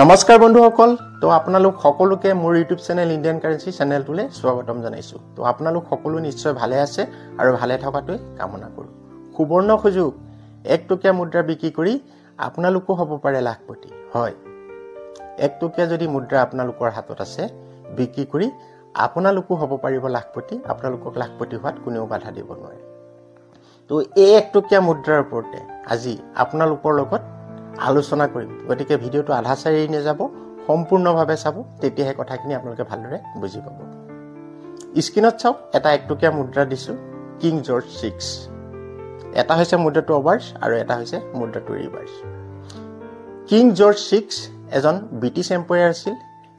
নমস্কাৰ বন্ধুসকল তো আপোনালোক সকলোকে মোৰ ইউটিউব চেনেল ইণ্ডিয়ান কাৰেন্সি চেনেলটোলৈ স্বাগতম জনাইছোঁ তো আপোনালোক সকলো নিশ্চয় ভালে আছে আৰু ভালে থকাটোই কামনা কৰোঁ সুবৰ্ণ সুযোগ এক টকীয়া মুদ্ৰা বিক্ৰী কৰি আপোনালোকো হ'ব পাৰে লাখপতি হয় এক টকীয়া যদি মুদ্ৰা আপোনালোকৰ হাতত আছে বিক্ৰী কৰি আপোনালোকো হ'ব পাৰিব লাখপতি আপোনালোকক লাখপতি হোৱাত কোনেও বাধা দিব নোৱাৰে তো এই এক টকীয়া মুদ্ৰাৰ ওপৰতে আজি আপোনালোকৰ লগত আলোচনা কৰিম গতিকে ভিডিওটো আধা চাই এৰি যাব সম্পূৰ্ণভাৱে চাব তেতিয়াহে কথাখিনি আপোনালোকে ভালদৰে বুজি পাব স্ক্ৰিনত চাওক এটা একটকীয়া মুদ্ৰা দিছো কিং জৰ্জ 6 এটা হৈছে মুদ্ৰাটো অভাৰ্স আৰু এটা হৈছে মুদ্ৰাটো ৰিভাৰ্স কিং জৰ্জ 6 এজন ব্ৰিটিছ এম্পায়াৰ আছিল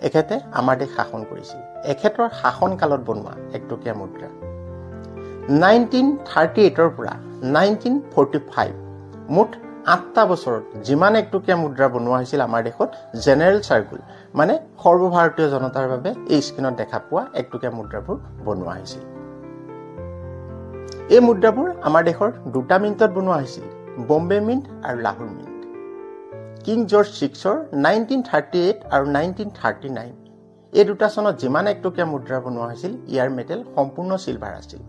এখেতে আমাৰ দেশ শাসন কৰিছিল এখেতৰ শাসন কালত বনোৱা একটকীয়া মুদ্ৰা 1938 ৰ পৰা 1945 মুঠ 8টা বছৰত যিমান একটকীয়া মুদ্ৰা বনোৱা হৈছিল আমাৰ দেশত জেনাৰেল সাৰ্কুল মানে সৰ্বভাৰতীয় জনতাৰ বাবে এই স্ক্ৰিনত দেখা পোৱা একটকীয়া মুদ্ৰাবোৰ বনোৱা হৈছিল এই মুদ্ৰাবোৰ আমাৰ দেশৰ দুটা মিণ্টত বনোৱা হৈছিল বম্বে মিণ্ট আৰু লাহোৰ মিণ্ট কিং জৰ্জ 6 ৰ 1938 আৰু 1939 এই দুটা চনত যিমান একটকীয়া মুদ্ৰা বনোৱা হৈছিল ইয়াৰ মেটেল সম্পূৰ্ণ সিলভাৰ আছিল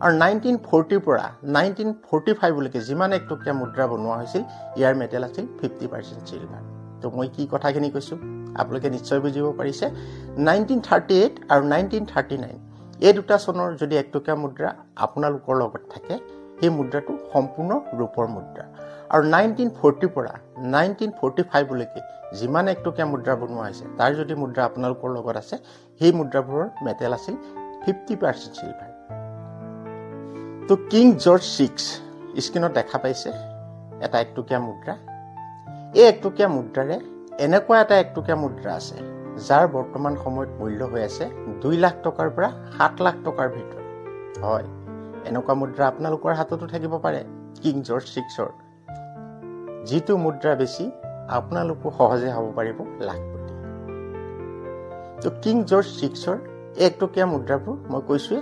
আৰু 1940 পৰা 1945 লৈকে যিমান একটকীয়া মুদ্ৰা বনোৱা হৈছিল ইয়াৰ মেটেল আছিল 50% সিলভাৰ তো মই কি কথাখিনি কৈছো আপোনালোকে নিশ্চয় বুজিব পাৰিছে 1938 আৰু 1939 এই দুটা চনৰ যদি একটকীয়া মুদ্ৰা আপোনালোকৰ লগত থাকে এই মুদ্ৰাটো সম্পূৰ্ণ ৰূপৰ মুদ্ৰা আৰু 1940 পৰা 1945 লৈকে যিমান একটকীয়া মুদ্ৰা বনোৱা হৈছে তাৰ যদি মুদ্ৰা আপোনালোকৰ লগত আছে সেই মুদ্ৰাবোৰৰ মেটেল আছিল 50% সিলভাৰ তো কিং জৰ্জ 6 স্ক্ৰিনত দেখা পাইছে এটা একটকীয়া মুদ্ৰা এই একটকীয়া মুদ্ৰাৰে এনেকুৱা এটা একটকীয়া মুদ্ৰা আছে যাৰ বৰ্তমান সময়ত মূল্য হৈ আছে 2 লাখ টকাৰ পৰা 7 লাখ টকাৰ ভিতৰত হয় এনেকুৱা মুদ্ৰা আপোনালোকৰ হাততো থাকিব পাৰে কিং জৰ্জ 6 ৰ যিটো মুদ্ৰা বেছি আপোনালোকো সহজে হ'ব পাৰিব লাখপতি তো কিং জৰ্জ 6 ৰ একটকীয়া মুদ্ৰাবোৰ মই কৈছোৱে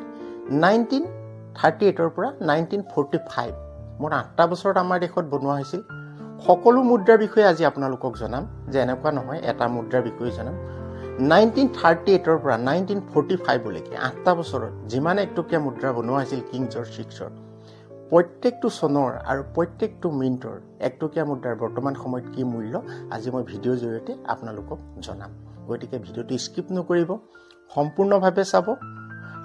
1938 ৰ পৰা 1945 মোৰ 8টা বছৰত আমাৰ দেশত বনোৱা হৈছিল সকলো মুদ্ৰাৰ বিষয়ে আজি আপোনালোকক জনাম যে এনেকুৱা নহয় এটা মুদ্ৰাৰ বিষয়ে জনাম 1938 ৰ পৰা 1945 লৈকে 8টা বছৰত যিমান একটকীয়া মুদ্ৰা বনোৱা হৈছিল কিং জৰ্জ 6 ৰ প্ৰত্যেকটো চনৰ আৰু প্ৰত্যেকটো মিনিটৰ একটকীয়া মুদ্ৰাৰ বৰ্তমান সময়ত কি মূল্য আজি মই ভিডিঅ'ৰ জৰিয়তে আপোনালোকক জনাম গতিকে ভিডিঅ'টো স্কিপ নকৰিব সম্পূৰ্ণভাৱে চাব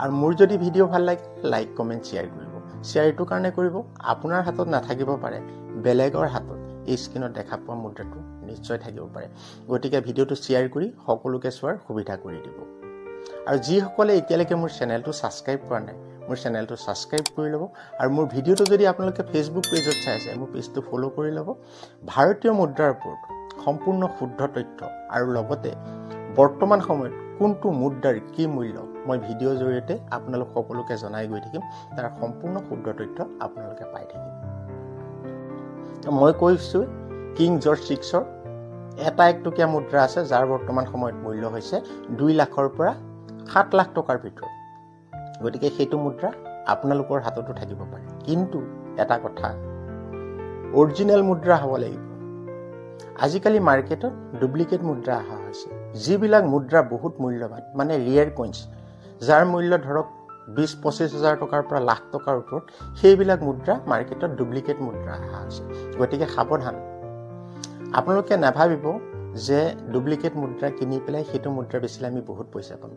আৰু মোৰ যদি ভিডিঅ' ভাল লাগে লাইক কমেন্ট শেয়াৰ কৰিব শেয়াৰটো কাৰণে কৰিব আপোনাৰ হাতত নাথাকিব পাৰে বেলেগৰ হাতত এই স্ক্ৰিনত দেখা পোৱা মুদ্ৰাটো নিশ্চয় থাকিব পাৰে গতিকে ভিডিঅ'টো শেয়াৰ কৰি সকলোকে চোৱাৰ সুবিধা কৰি দিব আৰু যিসকলে এতিয়ালৈকে মোৰ চেনেলটো সাবস্ক্ৰাইব কৰা নাই মোৰ চেনেলটো সাবস্ক্ৰাইব কৰি ল'ব আৰু মোৰ ভিডিঅ'টো যদি আপোনালোকে ফেচবুক পেজত চাই আছে মোৰ পেজটো ফলো কৰি ল'ব ভাৰতীয় মুদ্ৰাৰ ওপৰত সম্পূৰ্ণ শুদ্ধ তথ্য আৰু লগতে বৰ্তমান সময়ত কোনটো মুদ্ৰাৰ কি মূল্য মই ভিডিঅ'ৰ জৰিয়তে আপোনালোক সকলোকে জনাই গৈ থাকিম তাৰ সম্পূৰ্ণ শুদ্ধ তথ্য আপোনালোকে পাই থাকিব মই কৈছো কিং জৰ্জ 6 ৰ এটা একটকীয়া মুদ্ৰা আছে যাৰ বৰ্তমান সময়ত মূল্য হৈছে 2 লাখৰ পৰা 7 লাখ টকাৰ ভিতৰত গতিকে সেইটো মুদ্ৰা আপোনালোকৰ হাততো থাকিব পাৰে কিন্তু এটা কথা অৰিজিনেল মুদ্ৰা হ'ব লাগিব আজিকালি মাৰ্কেটত ডুপ্লিকেট মুদ্ৰা আহা হৈছে যিবিলাক মুদ্ৰা বহুত মূল্যৱান মানে ৰিয়েৰ কইন্স যাৰ মূল্য ধৰক 20-25 হাজাৰ টকাৰ পৰা লাখ টকাৰ ওপৰত সেইবিলাক মুদ্ৰা মাৰ্কেটত ডুপ্লিকেট মুদ্ৰা আহা হৈছে গতিকে সাৱধান আপোনালোকে নাভাবিব যে ডুপ্লিকেট মুদ্ৰা কিনি পেলাই সেইটো মুদ্ৰা বেচিলে আমি বহুত পইচা পাম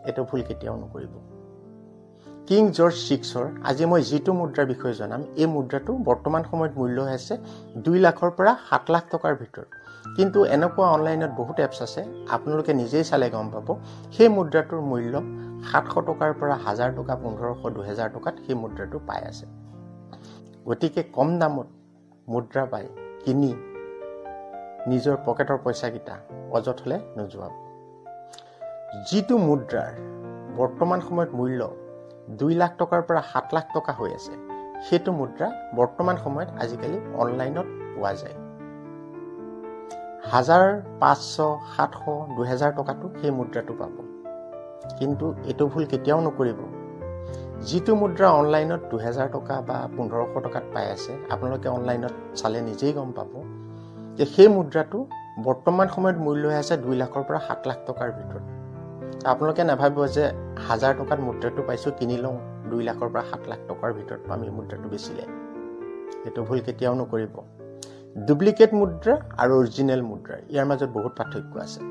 এটো ভুল কেতিয়াও নকৰিব কিং জৰ্জ 6 ৰ আজি মই যিটো মুদ্ৰাৰ বিষয়ে জনাম এই মুদ্ৰাটো বৰ্তমান সময়ত মূল্য হৈছে 2 লাখৰ পৰা 7 লাখ টকাৰ ভিতৰত কিন্তু এনেকুৱা অনলাইনত বহুত এপছ আছে আপোনালোকে নিজেই চালে গম পাব সেই মুদ্ৰাটোৰ মূল্য 700 টকাৰ পৰা 1000 টকা 1500 2000 টকাত সেই মুদ্ৰাটো পাই আছে গতিকে কম দামত মুদ্ৰা পাই কিনি নিজৰ পকেটৰ পইচা কিটা অযথলে নোযোৱাব যিটো মুদ্ৰাৰ বৰ্তমান সময়ত মূল্য 2 লাখ টকাৰ পৰা 7 লাখ টকা হৈ আছে সেইটো মুদ্ৰা বৰ্তমান সময়ত আজিকালি অনলাইনত পোৱা যায় 1000 500 700 2000 টকাটো সেই মুদ্ৰাটো পাব কিন্তু এটো ভুল কেতিয়াও নকৰিব যিটো মুদ্ৰা অনলাইনত 2000 টকা বা 1500 টকাত পাই আছে আপোনালোকে অনলাইনত চালে নিজেই গম পাব যে সেই মুদ্ৰাটো বৰ্তমান সময়ত মূল্য আছে 2 লাখৰ পৰা 7 লাখ টকাৰ ভিতৰত আপোনালোকে নাভাবিব যে 1000 টকাত মুদ্ৰাটো পাইছো কিনি লওঁ 2 লাখৰ পৰা 7 লাখ টকাৰ ভিতৰত আমি মুদ্ৰাটো বেচিলে এটো ভুল কেতিয়াও নকৰিব ডুপ্লিকেট মুদ্ৰা আৰু অৰিজিনেল মুদ্ৰা ইয়াৰ মাজত বহুত পাৰ্থক্য আছে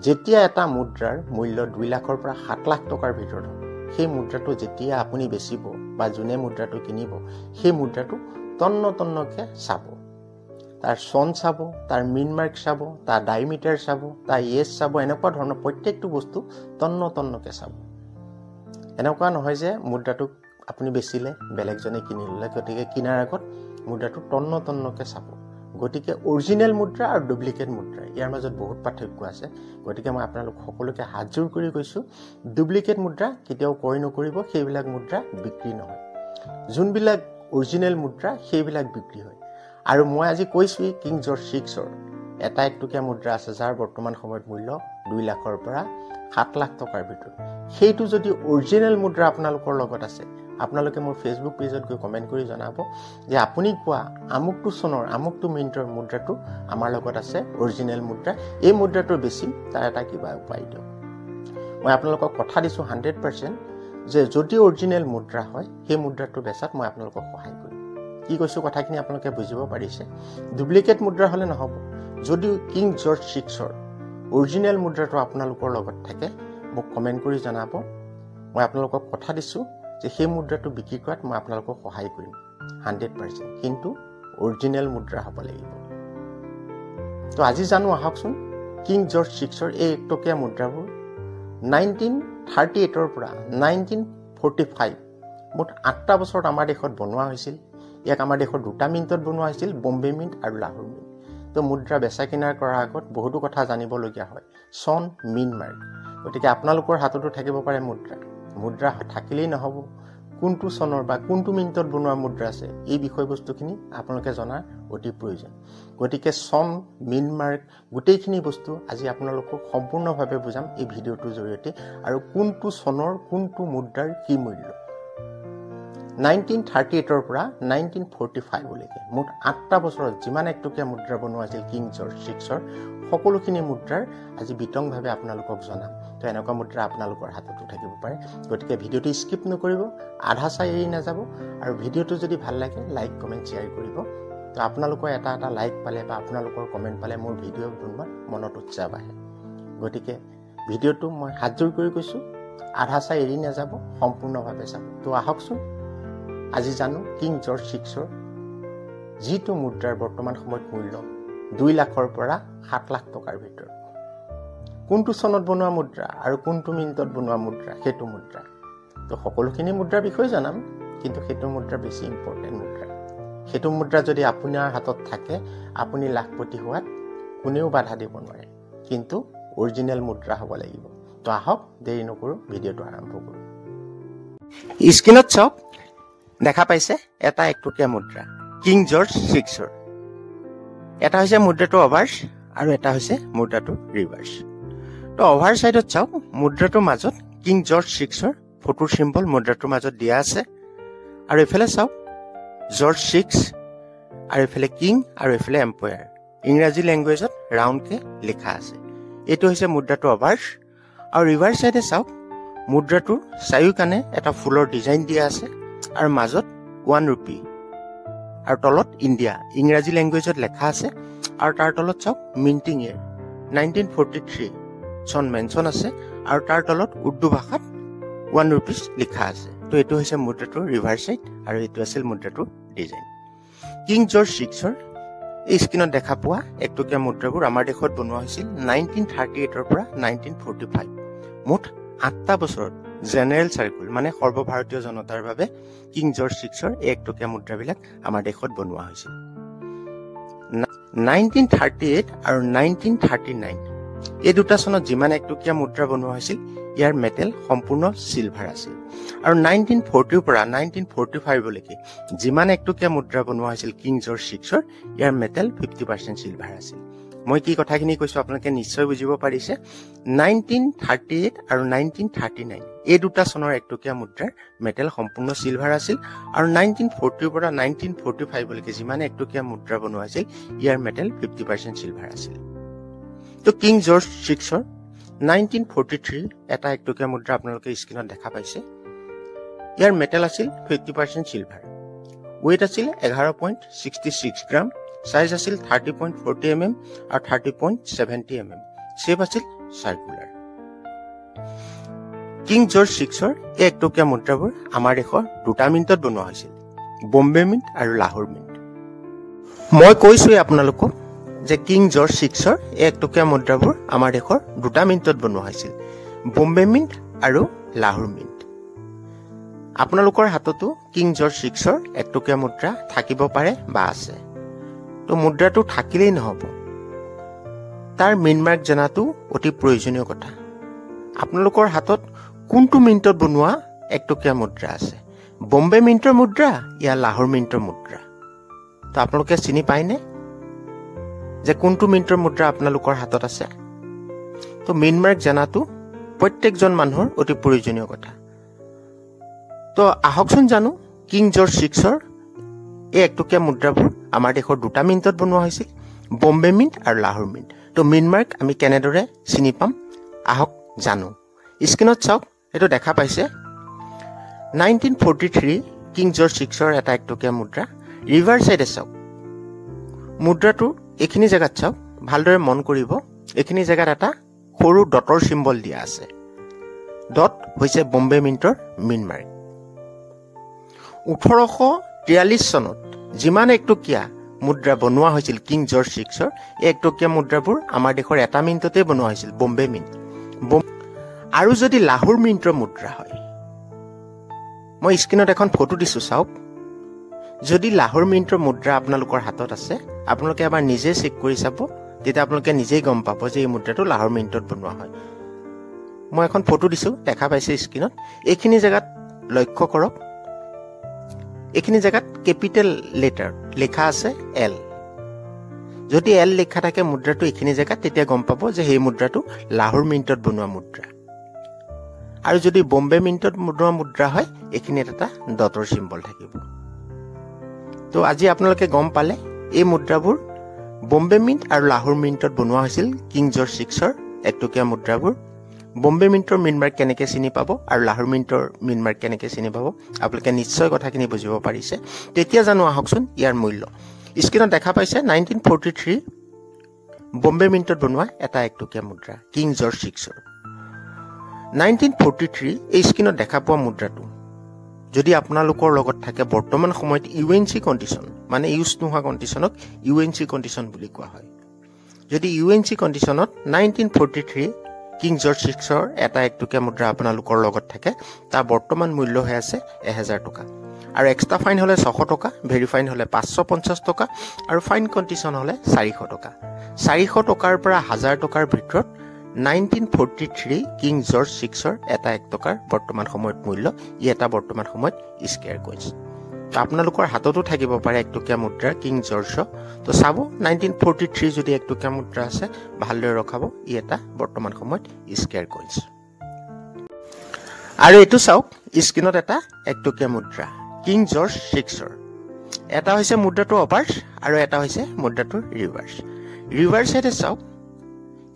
যেতিয়া এটা মুদ্ৰাৰ মূল্য 2 লাখৰ পৰা 7 লাখ টকাৰ ভিতৰত সেই মুদ্ৰাটো যেতিয়া আপুনি বেচিব বা জুনে মুদ্ৰাটো কিনিব সেই মুদ্ৰাটো তন্নকে চাব তাৰ সন চাব তাৰ মিন মাৰ্ক চাব তাৰ ডাইমিটাৰ চাব তাৰ ইয়েছ চাব এনেকুৱা ধৰণৰ প্ৰত্যেকটো বস্তু তন্নকে চাব এনেকুৱা নহয় যে মুদ্ৰাটো আপুনি বেচিলে বেলেগজনে কিনি ললে গতিকে কিনাৰ আগত মুদ্ৰাটো তন্নকে চাব গতিকে অৰিজিনেল মুদ্ৰা আৰু ডুপ্লিকেট মুদ্ৰা ইয়াৰ মাজত বহুত পাৰ্থক্য আছে গতিকে মই আপোনালোক সকলোকে হাত জোৰ কৰি কৈছো ডুপ্লিকেট মুদ্ৰা কেতিয়াও ক্ৰয় নকৰিব সেইবিলাক মুদ্ৰা বিক্ৰী নহয় যোনবিলাক অৰিজিনেল মুদ্ৰা সেইবিলাক বিক্ৰী হয় আৰু মই আজি কৈছো কিং জৰ্জ 6ৰ এটা একটকীয়া মুদ্ৰা আছে যাৰ বৰ্তমান সময়ত মূল্য 2 লাখৰ পৰা 7 লাখ টকাৰ ভিতৰত সেইটো যদি অৰিজিনেল মুদ্ৰা আপোনালোকৰ লগত আছে আপোনালোকে মোৰ ফেসবুক পেজত গৈ কমেন্ট কৰি জনাব যে আপুনি কোৱা আমুকটো চনৰ আমুকটো মিনিটৰ মুদ্ৰাটো আমাৰ লগত আছে অৰিজিনেল মুদ্ৰা এই মুদ্ৰাটো বেছি তাৰ এটা কিবা উপায় দিয়ক মই আপোনালোকক কথা দিছো 100% যে যদি অৰিজিনেল মুদ্ৰা হয় সেই মুদ্ৰাটো বেচাত মই আপোনালোকক সহায় কৰিম কি কৈছো কথাখিনি আপোনালোকে বুজিব পাৰিছে ডুপ্লিকেট মুদ্ৰা হলে নহব যদি কিং জৰ্জ 6ৰ অৰিজিনেল মুদ্ৰাটো আপোনালোকৰ লগত থাকে মোক কমেন্ট কৰি জনাব মই আপোনালোকক কথা দিছো যে সেই মুদ্ৰাটো বিক্ৰী কৰাত মই আপোনালোকক সহায় কৰিম 100% কিন্তু অৰিজিনেল মুদ্ৰা হ'ব লাগিব তো আজি জানো আহকচোন কিং জৰ্জ 6ৰ এই একটকীয়া মুদ্ৰাবোৰ 1938 ৰ পৰা 1945 মুঠ 8টা বছৰত আমাৰ দেশত বনোৱা হৈছিল ইয়াক আমাৰ দেশৰ দুটা মিনিটত বনোৱা হৈছিল বম্বে মিন্ট আৰু লাহোৰ মিন্ট তো মুদ্ৰা বেচা কিনাৰ কৰাৰ আগত বহুতো কথা জানিবলগীয়া হয় সন মিন মাৰ্ক গতিকে আপোনালোকৰ হাততো থাকিব পাৰে মুদ্ৰা থাকিলেই নহব কোনটো সনৰ বা কোনটো মিনিটত বনোৱা মুদ্ৰা আছে এই বিষয়বস্তুখিনি আপোনালোকে জনা অতি প্ৰয়োজন গতিকে সন মিন মাৰ্ক গোটেইখিনি বস্তু আজি আপোনালোকক সম্পূৰ্ণভাৱে বুজাম এই ভিডিওটোৰ জৰিয়তে আৰু কোনটো সনৰ কোনটো মুদ্ৰাৰ কি মূল্য 1938 ৰ পৰা 1945 লৈকে মুঠ 8টা বছৰত যিমান একটকীয়া মুদ্ৰা বনোৱা আছিল কিং জৰ্জ 6ৰ সকলোখিনি মুদ্ৰাৰ আজি বিতংভাৱে আপোনালোকক জনাম তো এনেকুৱা মুদ্ৰা আপোনালোকৰ হাততো থাকিব পাৰে গতিকে ভিডিওটো স্কিপ নকৰিব আধা চাই এৰি নাযাব আৰু ভিডিওটো যদি ভাল লাগে লাইক কমেন্ট শেয়াৰ কৰিব তো আপোনালোকৰ এটা লাইক পালে বা আপোনালোকৰ কমেন্ট পালে মোৰ ভিডিও বনোৱাত মনত উৎসাহ আহে গতিকে ভিডিওটো মই হাত জোৰ কৰি কৈছো আধা চাই এৰি নাযাব সম্পূৰ্ণভাৱে চাব তো আহকচোন আজি জানো কিং জৰ্জ 6ৰ যিটো মুদ্ৰাৰ বৰ্তমান সময়ত মূল্য 2 লাখৰ পৰা 7 লাখ টকাৰ ভিতৰত কোনটো চনত বনোৱা মুদ্ৰা আৰু কোনটো মিনিটত বনোৱা মুদ্ৰা সেইটো মুদ্ৰা তো সকলোখিনি মুদ্ৰাৰ বিষয়ে জানাম কিন্তু সেইটো মুদ্ৰা বেছি ইম্পৰ্টেন্ট মুদ্ৰা সেইটো মুদ্ৰা যদি আপোনাৰ হাতত থাকে আপুনি লাখপতি হোৱাত কোনেও বাধা দিব নোৱাৰে কিন্তু অৰিজিনেল মুদ্ৰা হ'ব লাগিব তো আহক দেৰি নকৰো ভিডিওটো আৰম্ভ কৰো স্ক্ৰিনত চাওক দেখা পাইছে এটা একটকীয়া মুদ্ৰা কিং জৰ্জ 6ৰ এটা হৈছে মুদ্ৰাটো অভাৰ্স আৰু এটা হৈছে মুদ্ৰাটো ৰিভাৰ্স তো অভাৰ সাইডত চাওক মুদ্ৰাটোৰ মাজত কিং জৰ্জ 6ৰ ফটো সিম্বল মুদ্ৰাটোৰ মাজত দিয়া আছে আৰু এফালে চাওক জৰ্জ 6 আৰু এফালে কিং আৰু এফালে এম্পায়াৰ ইংৰাজী ল্যাঙ্গুৱেজত ৰাউন্ডকে লিখা আছে এটো হৈছে মুদ্ৰাটো অভাৰ্স আৰু ৰিভাৰ্স সাইডে চাওক মুদ্ৰাটোৰ চাৰিওকানে এটা ফুলৰ ডিজাইন দিয়া আছে আৰু মাজত 1 ৰূপী আৰু তলত ইন্ডিয়া ইংৰাজী ল্যাঙ্গুৱেজত লেখা আছে আৰু তাৰ তলত চাওক মিন্টিং ইয়াৰ 1943 চন মেনশন আছে আৰু তাৰ তলত উৰ্দু ভাষাত 1 ৰূপী লিখা আছে তো এটো হৈছে মুদ্ৰাটোৰ ৰিভাৰ্স সাইড আৰু এটো আছিল মুদ্ৰাটোৰ ডিজাইন কিং জৰ্জ 6ৰ এই স্ক্ৰিনত দেখা পোৱা একটকীয়া মুদ্ৰাবোৰ আমাৰ দেশত বনোৱা হৈছিল 1938 ৰ পৰা 1945 মুঠ 8টা বছৰত জেনাৰেল সাৰ্কুল মানে সৰ্বভাৰতীয় জনতাৰ বাবে কিং জৰ্জ 6ৰ একটকীয়া মুদ্ৰাবিলাক আমাৰ দেশত বনোৱা হৈছিল 1938 আৰু 1939 এই দুটা চনত যিমান একটকীয়া মুদ্ৰা বনোৱা হৈছিল ইয়াৰ মেটেল সম্পূৰ্ণ সিলভাৰ আছিল আৰু 1940 ৰ পৰা 1945 লৈকে যিমান একটকীয়া মুদ্ৰা বনোৱা হৈছিল কিং জৰ্জ 6ৰ ইয়াৰ মেটেল 50% সিলভাৰ আছিল মই কি কথাখিনি কৈছো আপোনালোকে নিশ্চয় বুজিব পাৰিছে 1938 আৰু 1939 এই দুটা চনৰ একটকীয়া মুদ্ৰাৰ মেটেল সম্পূৰ্ণ সিলভাৰ আছিল আৰু 1940 ৰ পৰা 1945 লৈকে যিমান একটকীয়া মুদ্ৰা বনোৱা হৈছিল ইয়াৰ মেটেল 50% সিলভাৰ আছিল তো কিং জৰ্জ 6ৰ 1943 এটা একটকীয়া মুদ্ৰা আপোনালোকে স্ক্ৰীনত দেখা পাইছে ইয়াৰ মেটেল আছিল 50% সিলভাৰ weight আছিল 11.66 গ্ৰাম সাইজ আছিল 30.40 mm আৰু 30.70 mm শেপ আছিল সাৰ্কুলাৰ কিং জৰ্জ 6ৰ এই একটকীয়া মুদ্ৰাবোৰ আমাৰ দেশৰ দুটা মিণ্টত বনোৱা হৈছিল বম্বে মিণ্ট আৰু লাহোৰ মিণ্ট মই কৈছোই আপোনালোকক যে কিং জৰ্জ 6ৰ এই একটকীয়া মুদ্ৰাবোৰ আমাৰ দেশৰ দুটা মিণ্টত বনোৱা হৈছিল বম্বে মিণ্ট আৰু লাহোৰ মিণ্ট আপোনালোকৰ হাততো কিং জৰ্জ 6ৰ একটকীয়া মুদ্ৰা থাকিব পাৰে বা আছে তো মুদ্ৰাটো থাকিলেই নহব তাৰ মেইন মাৰ্ক জনাটো অতি প্ৰয়োজনীয় কথা আপোনালোকৰ হাতত কোনটো মিণ্টত বনোৱা একটকীয়া মুদ্ৰা আছে বম্বে মিণ্টৰ মুদ্ৰা ইয়া লাহোৰ মিণ্টৰ মুদ্ৰা তো আপোনালোকে চিনি পায়নে যে কোনটো মিণ্টৰ মুদ্ৰা আপোনালোকৰ হাতত আছে তো মেইন মাৰ্ক জনাটো প্ৰত্যেকজন মানুহৰ অতি প্ৰয়োজনীয় কথা তো আহকচোন জানো কিং জৰ্জ 6ৰ এই একটকীয়া মুদ্ৰাবোৰ আমাৰ দেশৰ দুটা মিণ্টত বনোৱা হৈছিল বম্বে মিণ্ট আৰু লাহোৰ মিণ্ট তো মেইন মাৰ্ক আমি কেনেদৰে চিনি পাম আহক জানো স্ক্ৰীনত চাওক এটো দেখা পাইছে 1943 কিং জৰ্জ 6ৰ এটা একটকীয়া মুদ্ৰা ৰিভাৰ সাইডে চাওক মুদ্ৰাটো এখিনি জায়গাত চাওক ভালদৰে মন কৰিব এখিনি জায়গাত এটা সৰু ডটৰ সিম্বল দিয়া আছে ডট হৈছে বম্বে মিণ্টৰ মেইন মাৰ্ক 1843 চনত যিমান একটকীয়া মুদ্ৰা বনোৱা হৈছিল কিং জৰ্জ 6ৰ এই একটকীয়া মুদ্ৰাবোৰ আমাৰ দেশৰ এটা মিণ্টতে বনোৱা হৈছিল বম্বে মিণ্ট আৰু যদি লাহোৰ মিণ্টৰ মুদ্ৰা হয় মই স্ক্ৰীনত এখন ফটো দিছো চাওক যদি লাহোৰ মিণ্টৰ মুদ্ৰা আপোনালোকৰ হাতত আছে আপোনালোকে এবাৰ নিজে চেক কৰি চাব তেতিয়া আপোনালোকে নিজেই গম পাব যে এই মুদ্ৰাটো লাহোৰ মিণ্টত বনোৱা হয় মই এখন ফটো দিছো দেখা পাইছে স্ক্ৰীনত এইখিনি জায়গাত লক্ষ্য কৰক এইখিনি জায়গাত ক্যাপিটাল লেটাৰ লেখা আছে এল যদি এল লেখা থাকে মুদ্ৰাটো এইখিনি জায়গাত তেতিয়া গম পাব যে এই মুদ্ৰাটো লাহোৰ মিণ্টত বনোৱা মুদ্ৰা আৰু যদি বম্বে মিণ্টত বনোৱা মুদ্ৰা হয় এইখিনি এটা ডটৰ সিম্বল থাকিব তো আজি আপোনালোকে গম পালে এই মুদ্ৰাবোৰ বম্বে মিণ্ট আৰু লাহোৰ মিণ্টত বনোৱা হৈছিল কিং জৰ্জ 6ৰ একটকীয়া মুদ্ৰাবোৰ বম্বে মিণ্টৰ মেইন মাৰ্ক কেনেকৈ চিনি পাব আৰু লাহোৰ মিণ্টৰ মেইন মাৰ্ক কেনেকৈ চিনি পাব আপোনালোকে নিশ্চয় কথাখিনি বুজিব পাৰিছে তেতিয়া জানো আহকচোন ইয়াৰ মূল্য স্ক্ৰীনত দেখা পাইছে 1943 বম্বে মিণ্টত বনোৱা এটা একটকীয়া মুদ্ৰা কিং জৰ্জ 6ৰ 1943 এই স্ক্ৰীনত দেখা পোৱা মুদ্ৰাটো যদি আপোনালোকৰ লগত থাকে বৰ্তমান সময়ত ইউএনসি কণ্ডিশ্যন মানে ইউজ নোহোৱা কণ্ডিশ্যনক ইউএনসি কণ্ডিশ্যন বুলি কোৱা হয় যদি ইউএনসি কণ্ডিশ্যনত 1943 কিং জৰ্জ 6ৰ এটা একটকীয়া মুদ্ৰা আপোনালোকৰ লগত থাকে তাৰ বৰ্তমান মূল্য হৈ আছে 1000 টকা আৰু এক্সট্ৰা ফাইন হলে 600 টকা ভেৰি ফাইন হলে 550 টকা আৰু ফাইন কণ্ডিশ্যন হলে 400 টকা 400 টকাৰ পৰা 1000 টকাৰ ভিতৰত 1943 কিং জৰ্জ 6ৰ এটা এক টকাৰ বৰ্তমান সময়ত মূল্য ই এটা বৰ্তমান সময়ত স্কেয়াৰ কইন্স তো আপোনালোকৰ হাততো থাকিব পাৰে একটকীয়া মুদ্ৰা কিং জৰ্জ তো চাব 1943 যদি একটকীয়া মুদ্ৰা আছে ভালদৰে ৰখাব ই এটা বৰ্তমান সময়ত স্কেয়াৰ কইন্স আৰু এটো চাওক স্ক্ৰীনত এটা একটকীয়া মুদ্ৰা কিং জৰ্জ 6ৰ এটা হৈছে মুদ্ৰাটো অপাৰ্স আৰু এটা হৈছে মুদ্ৰাটো ৰিভাৰ্স ৰিভাৰ্স সাইডে চাওক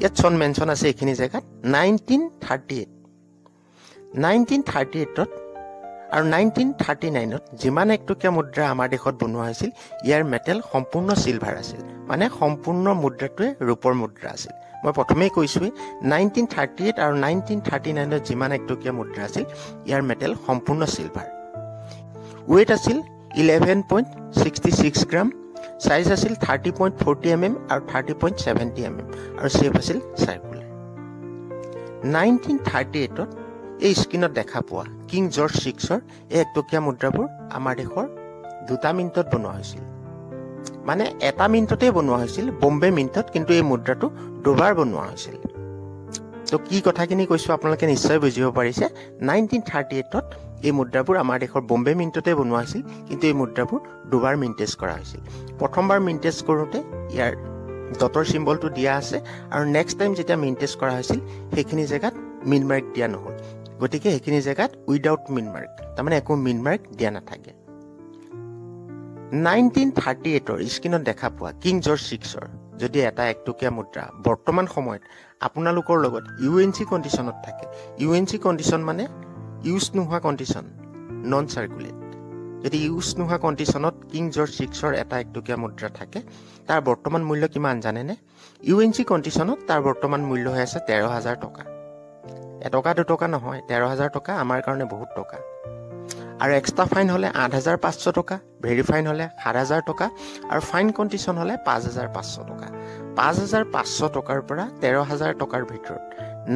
ইয়াত চন মেনশন আছে এইখিনি জায়গাত 1938 আৰু 1939 যিমান একটকীয়া মুদ্ৰা আমাৰ দেশত বনোৱা হৈছিল ইয়াৰ মেটেল সম্পূৰ্ণ সিলভাৰ আছিল মানে সম্পূৰ্ণ মুদ্ৰাটোৱে ৰূপৰ মুদ্ৰা আছিল মই প্ৰথমেই কৈছোই 1938 আৰু 1939 যিমান একটকীয়া মুদ্ৰা আছিল ইয়াৰ মেটেল সম্পূৰ্ণ সিলভাৰ weight আছিল 11.66 গ্ৰাম সাইজ আছিল 30.40 mm আৰু 30.70 mm আৰু শেপ আছিল সাৰ্কুলাৰ 1938 এই স্ক্ৰীনত দেখা পোৱা কিং জৰ্জ 6ৰ এই একটকীয়া মুদ্ৰাবোৰ আমাৰ দেশৰ দুটা মিণ্টত বনোৱা হৈছিল মানে এটা মিণ্টতে বনোৱা হৈছিল বম্বে মিণ্টত কিন্তু এই মুদ্ৰাটো দুবাৰ বনোৱা হৈছিল তো কি কথাখিনি কৈছো আপোনালোকে নিশ্চয় বুজিব পাৰিছে 1938 এই মুদ্ৰাবোৰ আমাৰ দেশৰ বম্বে মিণ্টতে বনোৱা হৈছিল কিন্তু এই মুদ্ৰাবোৰ দুবাৰ মিণ্টেজ কৰা হৈছিল প্ৰথমবাৰ মিণ্টেজ কৰোতে ইয়াৰ ডটৰ সিম্বলটো দিয়া আছে আৰু নেক্সট টাইম যেতিয়া মিণ্টেজ কৰা হৈছিল সেইখিনি জায়গাত মিন মাৰ্ক দিয়া নহল গতিকে সেইখিনি জায়গাত উইদাউট মিন মাৰ্ক তাৰমানে একো মিন মাৰ্ক দিয়া নাথাকে 1938 স্ক্ৰীনত দেখা পোৱা কিং জৰ্জ 6ৰ যদি এটা একটকীয়া মুদ্ৰা বৰ্তমান সময়ত আপোনালোকৰ লগত ইউএনচি কণ্ডিশ্যনত থাকে, ইউএনচি কণ্ডিশ্যন মানে ইউজ নোহোৱা কণ্ডিশ্যন, নন চাৰ্কুলেট, যদি ইউজ নোহোৱা কণ্ডিশ্যনত কিং জৰ্জ 6ৰ এটা একটকীয়া মুদ্ৰা থাকে, তাৰ বৰ্তমান মূল্য কিমান জানেনে? ইউএনচি কণ্ডিশ্যনত তাৰ বৰ্তমান মূল্য হৈ আছে 13,000 টকা। এটকা দুটকা নহয়, 13,000 টকা আমাৰ কাৰণে বহুত টকা। আৰু এক্সট্ৰা ফাইন হ'লে 8,500 টকা, ভেৰি ফাইন হ'লে 7,000 টকা, আৰু ফাইন কণ্ডিশ্যন হ'লে 5,500 টকা। 5,500 টকাৰ পৰা 13,000 টকাৰ ভিতৰত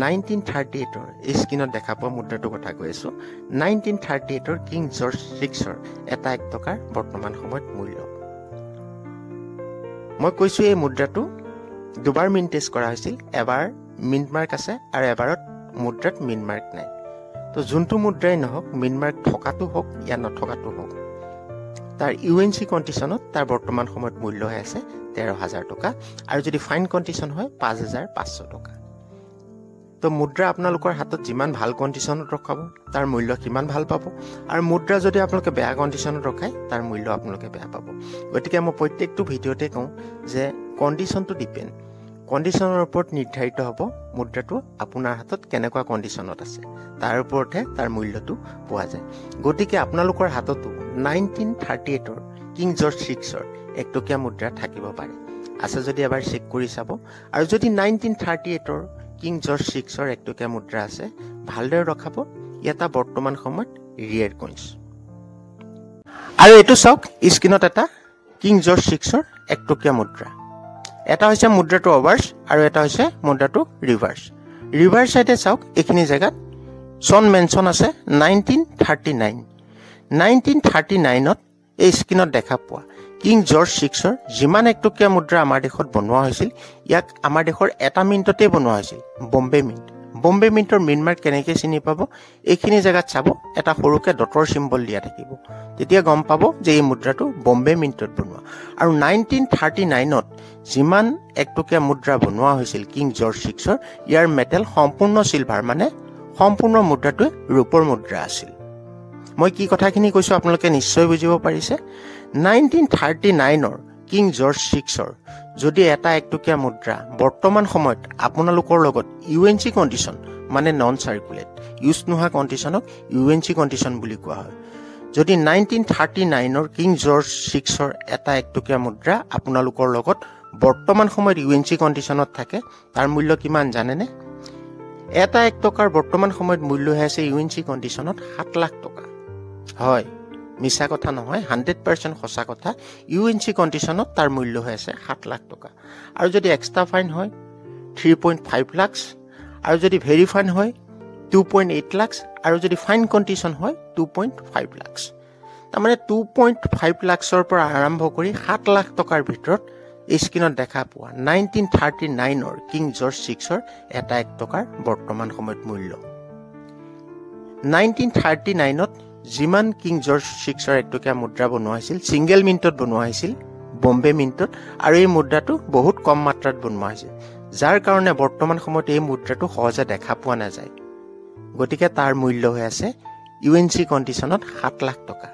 1938ৰ এই স্ক্ৰীণত দেখা পোৱা মুদ্ৰাটোৰ কথা কৈ আছোঁ। 1938ৰ কিং জৰ্জ 6ৰ এটা 1 টকাৰ বৰ্তমান সময়ত মূল্য। মই কৈছোঁ এই মুদ্ৰাটো দুবাৰ মিণ্ট টেষ্ট কৰা হৈছিল, এবাৰ মিণ্ট মাৰ্ক আছে আৰু এবাৰত মুদ্ৰাত মিণ্ট মাৰ্ক নাই। তো যোনটো মুদ্ৰাই নহওক, মিণ্ট মাৰ্ক থকাটো হওক या নথকাটো হওক, তাৰ ইউএনচি কণ্ডিশ্যনত তাৰ বৰ্তমান সময়ত মূল্য হৈ আছে 13,000 টকা, আৰু যদি ফাইন কণ্ডিশ্যন হয় 5,500 টকা। তো মুদ্ৰা আপোনালোকৰ হাতত যিমান ভাল কণ্ডিশ্যনত ৰখাব তাৰ মূল্য সিমান ভাল পাব, আৰু মুদ্ৰা যদি আপোনালোকে বেয়া কণ্ডিশ্যনত ৰখায় তাৰ মূল্য আপোনালোকে বেয়া পাব। গতিকে মই প্ৰত্যেকটো ভিডিঅ'তে কওঁ যে কণ্ডিশ্যনটো ডিপেণ্ড, কণ্ডিশ্যনৰ ওপৰত নিৰ্ধাৰিত হ'ব মুদ্ৰাটো আপোনাৰ হাতত কেনেকুৱা কণ্ডিশ্যনত আছে, তাৰ ওপৰতহে তাৰ মূল্যটো পোৱা যায়। গতিকে আপোনালোকৰ হাততো 1938ৰ কিং জৰ্জ 6ৰ একটকীয়া মুদ্ৰা থাকিব পাৰে, আছে যদি এবাৰ চেক কৰি চাব। আৰু যদি 1938ৰ কিং জৰ্জ 6ৰ একটকীয়া মুদ্ৰা আছে, ভালদৰে ৰখাব, এটা বৰ্তমান সময়ত ৰিয়েৰ কইন্স। আৰু এইটো চাওক, স্ক্ৰীণত এটা কিং জৰ্জ 6ৰ একটকীয়া মুদ্ৰা। এটা হৈছে মুদ্ৰাটো অভাৰ্ছ আৰু এটা হৈছে মুদ্ৰাটো ৰিভাৰ্ছ। ৰিভাৰ্ছ চাইডে চাওক, এইখিনি জেগাত চন মেনশ্যন আছে 1939। 1939ত এই স্ক্ৰীণত দেখা পোৱা কিং জৰ্জ 6ৰ যিমান একটকীয়া মুদ্ৰা আমাৰ দেশত বনোৱা হৈছিল, ইয়াক আমাৰ দেশৰ এটা মিণ্টতে বনোৱা হৈছিল, বম্বে মিণ্ট। বম্বে মিণ্টৰ মিণ্ট মাৰ্ক কেনেকৈ চিনি পাব? এইখিনি জেগাত চাব, এটা সৰুকৈ ডটৰ চিম্বল দিয়া থাকিব, তেতিয়া গম পাব যে এই মুদ্ৰাটো বম্বে মিণ্টত বনোৱা। আৰু 1939ত যিমান একটকীয়া মুদ্ৰা বনোৱা হৈছিল কিং জৰ্জ 6ৰ, ইয়াৰ মেটেল সম্পূৰ্ণ চিলভাৰ, মানে সম্পূৰ্ণ মুদ্ৰাটোৱে ৰূপৰ মুদ্ৰা আছিল। মই কি কথাখিনি কৈছোঁ আপোনালোকে নিশ্চয় বুজিব পাৰিছে। 1939ৰ কিং জৰ্জ 6ৰ যদি এটা একটকীয়া মুদ্ৰা বৰ্তমান সময়ত আপোনালোকৰ লগত ইউএনচি কণ্ডিশ্যন, মানে নন চাৰ্কুলেট, ইউজ নোহোৱা কণ্ডিশ্যনক ইউএনচি কণ্ডিশ্যন বুলি কোৱা হয়। যদি 1939ৰ কিং জৰ্জ 6ৰ এটা একটকীয়া মুদ্ৰা আপোনালোকৰ লগত বৰ্তমান সময়ত ইউএনচি কণ্ডিশ্যনত থাকে, তাৰ মূল্য কিমান জানেনে? এটা 1 টকাৰ বৰ্তমান সময়ত মূল্য হৈ আছে ইউএনচি কণ্ডিশ্যনত 7 লাখ টকা। হয়, মিছা কথা নহয়, 100% সঁচা কথা। ইউএনচি কণ্ডিশ্যনত তাৰ মূল্য হৈ আছে 7 লাখ টকা। আৰু যদি এক্সট্ৰা ফাইন হয় 3.5 লাখ, আৰু যদি ভেৰি ফাইন হয় 2.8 লাখ, আৰু যদি ফাইন কণ্ডিশ্যন হয় 2.5 লাখ। তাৰমানে 2.5 লাখৰ পৰা আৰম্ভ কৰি 7 লাখ টকাৰ ভিতৰত এই স্ক্ৰীণত দেখা পোৱা 1939ৰ কিং জৰ্জ 6ৰ এটা 1 টকাৰ বৰ্তমান সময়ত মূল্য। 1939ত যিমান কিং জৰ্জ 6ৰ একটকীয়া মুদ্ৰা বনোৱা হৈছিল, ছিংগেল মিণ্টত বনোৱা হৈছিল, বম্বে মিণ্টত, আৰু এই মুদ্ৰাটো বহুত কম মাত্ৰাত বনোৱা হৈছিল, যাৰ কাৰণে বৰ্তমান সময়ত এই মুদ্ৰাটো সহজে দেখা পোৱা নাযায়। গতিকে তাৰ মূল্য হৈ আছে ইউএনচি কণ্ডিশ্যনত 7 লাখ টকা।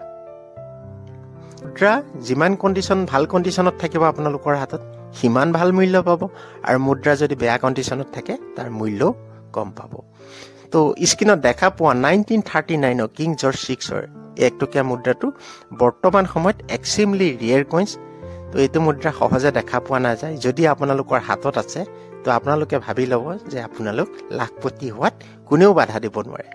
মুদ্ৰা যিমান কণ্ডিশ্যন ভাল কণ্ডিশ্যনত থাকিব আপোনালোকৰ হাতত, সিমান ভাল মূল্য পাব, আৰু মুদ্ৰা যদি বেয়া কণ্ডিশ্যনত থাকে তাৰ মূল্যও কম পাব। তো স্ক্ৰীণত দেখা পোৱা 1939ৰ কিং জৰ্জ 6ৰ একটকীয়া মুদ্ৰাটো বৰ্তমান সময়ত এক্সট্ৰিমলি ৰিয়েৰ কইন্স। তো এইটো মুদ্ৰা সহজে দেখা পোৱা নাযায়। যদি আপোনালোকৰ হাতত আছে তো আপোনালোকে ভাবি ল'ব যে আপোনালোক লাখপতি হোৱাত কোনেও বাধা দিব নোৱাৰে।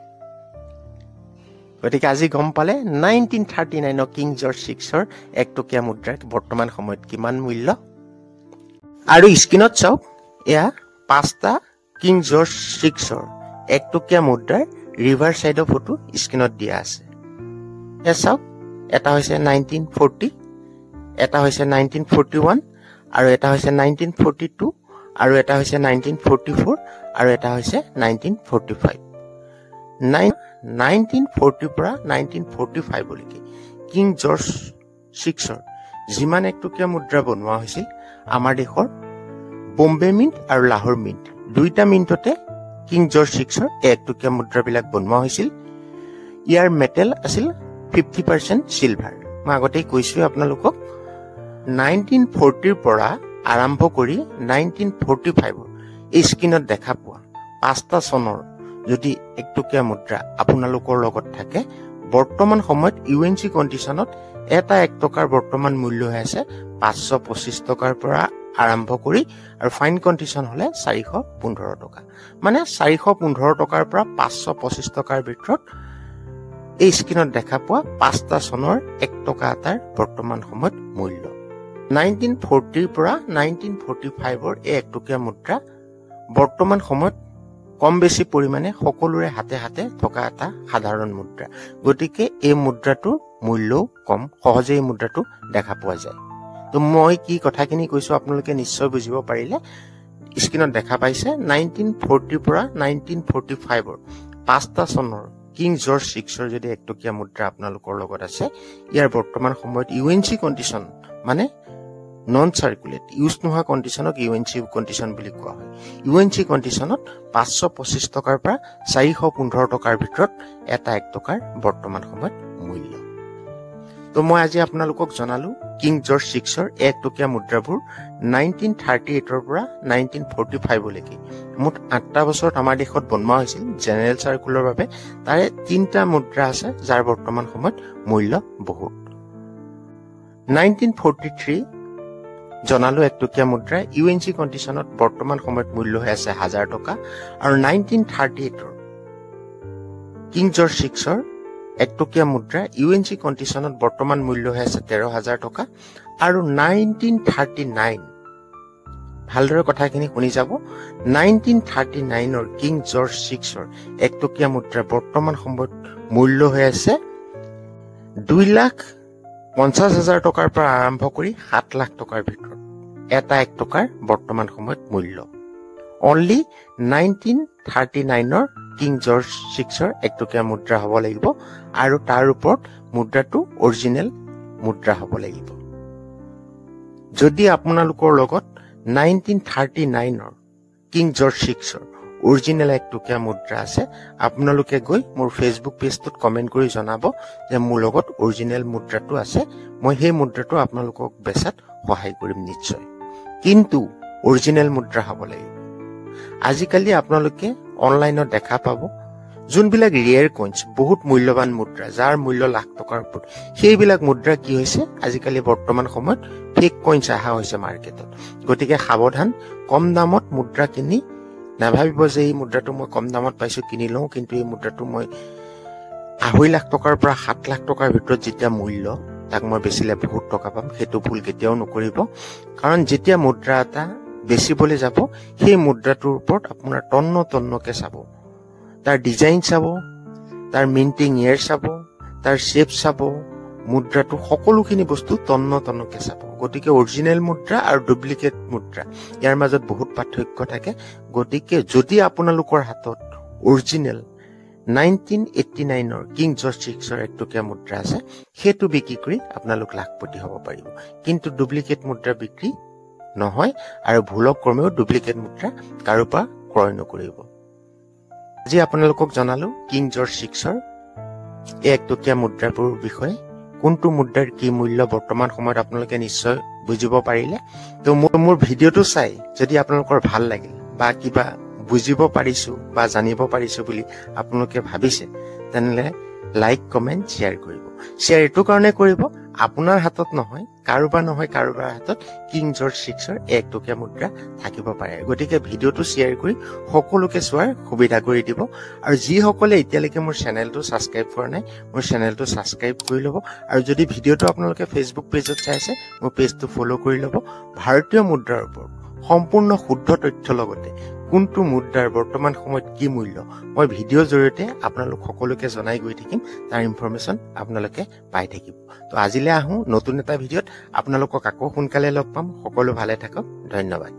গতিকে আজি গম পালে 1939ৰ কিং জৰ্জ 6ৰ একটকীয়া মুদ্ৰাৰ বৰ্তমান সময়ত কিমান মূল্য। আৰু স্ক্ৰীণত চাওক, এয়া 5টা কিং জৰ্জ 6ৰ একটকীয়া মুদ্ৰাৰ ৰিভাৰ্ছ চাইডৰ ফটো স্ক্ৰীণত দিয়া আছে। এয়া চাওক, এটা হৈছে 1940, এটা হৈছে 1941, আৰু এটা হৈছে 1942, আৰু এটা হৈছে 1944, আৰু এটা হৈছে 1945। 1940 পৰা 1945লৈকে কিং জৰ্জ 6ৰ যিমান একটকীয়া মুদ্ৰা বনোৱা হৈছিল, আমাৰ দেশৰ বম্বে মিণ্ট আৰু লাহোৰ মিণ্ট দুইটা মিণ্টতে কিং জৰ্জ 6ৰ একটকীয়া মুদ্ৰাবিলাক বনোৱা হৈছিল। ইয়াৰ মেটেল আছিল 50% চিলভাৰ। মই আগতেই কৈছোঁ আপোনালোকক 1940ৰ পৰা আৰম্ভ কৰি 1945 এই স্ক্ৰীনত দেখা পোৱা 5টা চনৰ যদি একটকীয়া মুদ্ৰা আপোনালোকৰ লগত থাকে, বৰ্তমান সময়ত ইউএনচি কণ্ডিশ্যনত এটা 1 টকাৰ বৰ্তমান মূল্য হৈ আছে 525 টকাৰ পৰা আৰম্ভ কৰি আৰু ফাইন কণ্ডিশ্যন হলে 415 টকা। মানে 415 টকাৰ পৰা 525 টকাৰ ভিতৰত এই স্ক্ৰীনত দেখা পোৱা 5টা চনৰ 1 টকা এটাৰ বৰ্তমান সময়ত মূল্য। 1940 পৰা 1945 এই একটকীয়া মুদ্ৰা বৰ্তমান সময়ত কম বেছি পৰিমাণে সকলোৰে হাতে হাতে থকা এটা সাধাৰণ মুদ্ৰা। গতিকে এই মুদ্ৰাটোৰ মূল্যও কম, সহজে এই মুদ্ৰাটো দেখা পোৱা যায়। তো মই কি কথাখিনি কৈছো আপোনালোকে নিশ্চয় বুজিব পাৰিলে। স্ক্ৰীনত দেখা পাইছে 1940 পৰা 1945 5টা চনৰ কিং জৰ্জ 6ৰ যদি একটকীয়া মুদ্ৰা আপোনালোকৰ লগত আছে, ইয়াৰ বৰ্তমান সময়ত ইউএনচি কণ্ডিশ্যন মানে নন চাৰ্কুলেট ইউজ নোহোৱা কণ্ডিশ্যনক ইউএনচি কণ্ডিশ্যন বুলি কোৱা হয়। ইউএনচি কণ্ডিশ্যনত 525 টকাৰ পৰা 415 টকাৰ ভিতৰত এটা 1 টকাৰ বৰ্তমান সময়ত মূল্য। তো মই আজি আপোনালোকক জনালো কিং জৰ্জ 6ৰ একটকীয়া মুদ্ৰাবোৰ 1938 পৰা 1945 লৈকে মুঠ 8টা বছৰত আমাৰ দেশত বনোৱা হৈছিল জেনেৰেল চাৰ্কুলৰ বাবে। তাৰে 3টা মুদ্ৰা আছে যাৰ বৰ্তমান সময়ত মূল্য বহুত। 1943 জনালো একটকীয়া মুদ্ৰা ইউএনচি কণ্ডিশ্যনত বৰ্তমান সময়ত মূল্য হৈ আছে 1000 টকা। আৰু 1938 কিং জৰ্জ 6ৰ একটকীয়া মুদ্ৰা ইউএনচি কণ্ডিশ্যনত বৰ্তমান মূল্য হৈ আছে 13,000 টকা। আৰু 1939 ভালদৰে কথাখিনি শুনি যাব, 1939 কিং জৰ্জ 6ৰ একটকীয়া মুদ্ৰা বৰ্তমান সময়ত মূল্য হৈ আছে 2,50,000 টকাৰ পৰা আৰম্ভ কৰি 7 লাখ টকাৰ ভিতৰত এটা 1 টকাৰ বৰ্তমান সময়ত মূল্য। অনলি 1939 কিং জৰ্জ 6ৰ একটকীয়া মুদ্ৰা হ'ব লাগিব আৰু তাৰ ওপৰত মুদ্ৰাটো অৰিজিনেল মুদ্ৰা হ'ব লাগিব। যদি আপোনালোকৰ লগত 1939 কিং জৰ্জ 6ৰ অৰিজিনেল একটকীয়া মুদ্ৰা আছে, আপোনালোকে গৈ মোৰ ফেচবুক পেজটোত কমেণ্ট কৰি জনাব যে মোৰ লগত অৰিজিনেল মুদ্ৰাটো আছে, মই সেই মুদ্ৰাটো আপোনালোকক বেচাত সহায় কৰিম নিশ্চয়। কিন্তু অৰিজিনেল মুদ্ৰা হ'ব লাগিব। আজিকালি আপোনালোকে অনলাইনত দেখা পাব যোনবিলাক ৰিয়েৰ কইন্স, বহুত মূল্যৱান মুদ্ৰা যাৰ মূল্য লাখ টকাৰ ওপৰত, সেইবিলাক মুদ্ৰা কি হৈছে আজিকালি বৰ্তমান সময়ত ফেক কইন্স অহা হৈছে মাৰ্কেটত। গতিকে সাৱধান, কম দামত মুদ্ৰা কিনি নাভাবিব যে এই মুদ্ৰাটো মই কম দামত পাইছো কিনি লওঁ, কিন্তু এই মুদ্ৰাটো মই 2.5 লাখ টকাৰ পৰা 7 লাখ টকাৰ ভিতৰত যেতিয়া মূল্য তাক মই বেচিলে বহুত টকা পাম। সেইটো ভুল কেতিয়াও নকৰিব। কাৰণ যেতিয়া মুদ্ৰা এটা বেচিবলৈ যাব, সেই মুদ্ৰাটোৰ ওপৰত আপোনাৰ তন্নকে চাব, তাৰ ডিজাইন চাব, তাৰ মিন্টিং ইয়েৰ চাব, তাৰ শ্বেপ চাব, মুদ্ৰাটো সকলোখিনি বস্তু তন্নকে চাব। গতিকে অৰিজিনেল মুদ্ৰা আৰু ডুপ্লিকেট মুদ্ৰা ইয়াৰ মাজত বহুত পাৰ্থক্য থাকে। গতিকে যদি আপোনালোকৰ হাতত অৰিজিনেল 1989 কিং জৰ্জ 6ৰ একটকীয়া মুদ্ৰা আছে, সেইটো বিক্ৰী কৰি আপোনালোক লাখপতি হ'ব পাৰিব। কিন্তু ডুপ্লিকেট মুদ্ৰা বিক্ৰী নহয় আৰু ভুলক ক্ৰমেও ডুপ্লিকেট মুদ্ৰা কাৰো পৰা ক্ৰয় নকৰিব। আজি আপোনালোকক জনালো কিং জৰ্জ 6ৰ এই একটকীয়া মুদ্ৰাবোৰ বিষয়ে। কোনটো মুদ্ৰাৰ কি মূল্য বৰ্তমান সময়ত আপোনালোকে নিশ্চয় বুজিব পাৰিলে। তো মোৰ ভিডিঅ'টো চাই যদি আপোনালোকৰ ভাল লাগিল বা কিবা বুজিব পাৰিছো বা জানিব পাৰিছো বুলি আপোনালোকে ভাবিছে, তেনেহলে লাইক, কমেণ্ট, শ্বেয়াৰ কৰিব। শ্বেয়াৰ এইটো কাৰণে কৰিব, আপোনাৰ হাতত নহয় কাৰোবাৰ হাতত কিং জৰ্জ 6ৰ একটকীয়া মুদ্ৰা থাকিব পাৰে। গতিকে ভিডিঅ'টো শ্বেয়াৰ কৰি সকলোকে চোৱাৰ সুবিধা কৰি দিব। আৰু যিসকলে এতিয়ালৈকে মোৰ চেনেলটো ছাবস্ক্ৰাইব কৰা নাই, মোৰ চেনেলটো ছাবস্ক্ৰাইব কৰি ল'ব। আৰু যদি ভিডিঅ'টো আপোনালোকে ফেচবুক পেজত চাইছে, মোৰ পেজটো ফ'ল' কৰি ল'ব। ভাৰতীয় মুদ্ৰাৰ ওপৰত সম্পূৰ্ণ শুদ্ধ তথ্য লগতে কোনটো মুদ্ৰাৰ বৰ্তমান সময়ত কি মূল্য মই ভিডিঅ'ৰ জৰিয়তে আপোনালোক সকলোকে জনাই গৈ থাকিম। তাৰ ইনফৰমেশ্যন আপোনালোকে পাই থাকিব। তো আজিলৈ আহোঁ নতুন এটা ভিডিঅ'ত, আপোনালোকক আকৌ সোনকালে লগ পাম। সকলো ভালে থাকক, ধন্যবাদ।